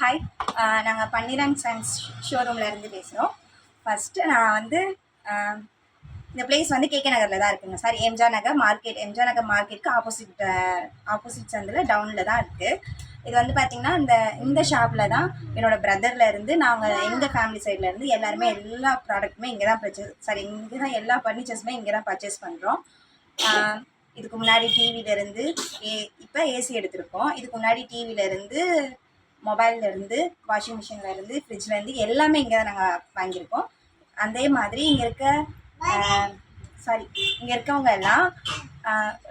Hi, நாங்கள் பன்னீர் and sons ஷோரூம்லேருந்து பேசுகிறோம். First நான் வந்து இந்த பிளேஸ் வந்து கேகே நகரில் தான் இருக்குங்க சார். எம்ஜிஆர் நகர் மார்க்கெட்டுக்கு ஆப்போசிட் சந்தில் டவுனில் தான் இருக்குது. இது வந்து பார்த்திங்கன்னா இந்த ஷாப்பில் தான் என்னோடய பிரதர்லேருந்து நாங்கள் எங்கள் ஃபேமிலி சைட்லேருந்து எல்லாருமே எல்லா ப்ராடக்ட்டுமே இங்கே தான் இங்கே தான் எல்லா ஃபர்னிச்சர்ஸுமே இங்கே தான் பர்ச்சேஸ் பண்ணுறோம். இதுக்கு முன்னாடி டிவிலேருந்து இப்போ ஏசி எடுத்திருக்கோம். இதுக்கு முன்னாடி டிவிலேருந்து மொபைல்லேருந்து வாஷிங் மிஷின்லேருந்து ஃப்ரிட்ஜ்லேருந்து எல்லாமே இங்கே தான் நாங்கள் வாங்கியிருக்கோம். அதே மாதிரி இங்கே இருக்கவங்க எல்லாம்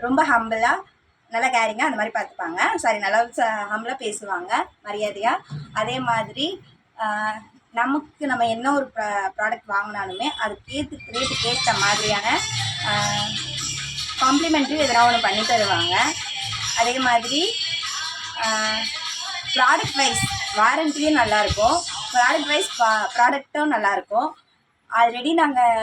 ரொம்ப ஹம்பிளாக நல்லா கேரிங்காக அந்த மாதிரி பார்த்துப்பாங்க. நல்லா ஹம்பிளாக பேசுவாங்க, மரியாதையாக. அதே மாதிரி நம்ம என்ன ஒரு ப்ராடக்ட் வாங்கினாலுமே ரேட்டுக்கு ஏற்ற மாதிரியான காம்ப்ளிமெண்ட்ரி எதனா ஒன்று பண்ணி தருவாங்க. அதே மாதிரி ப்ராடக்ட் வைஸ் வாரண்டியும் நல்லாயிருக்கும், ப்ராடக்ட் வைஸ் ப்ராடக்ட்டும் நல்லாயிருக்கும். ஆல்ரெடி நாங்கள்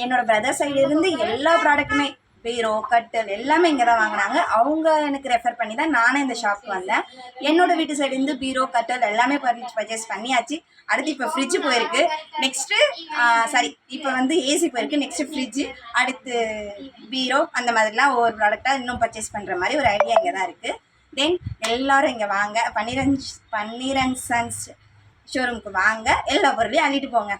என்னோடய பிரதர் சைடுலேருந்து எல்லா ப்ராடக்ட்டுமே பீரோ கட்டில் எல்லாமே இங்கே தான் வாங்கினாங்க. அவங்க எனக்கு ரெஃபர் பண்ணி தான் நானே இந்த ஷாப்புக்கு வந்தேன். என்னோடய வீட்டு சைடுலேருந்து பீரோ கட்டில் எல்லாமே பர்ச்சேஸ் பண்ணியாச்சு. அடுத்து இப்போ ஃப்ரிட்ஜு போயிருக்கு, இப்போ வந்து ஏசி போயிருக்கு, நெக்ஸ்ட்டு ஃப்ரிட்ஜு, அடுத்து பீரோ, அந்த மாதிரிலாம் ஒவ்வொரு ப்ராடக்டாக இன்னும் பர்ச்சேஸ் பண்ணுற மாதிரி ஒரு ஐடியா இங்கே தான் இருக்குது. தென் எல்லோரும் இங்கே வாங்க, பன்னீர் அண்ட் சன்ஸ் ஷோரூமுக்கு வாங்க, எல்லா பொருளையும் அள்ளிட்டு போங்க.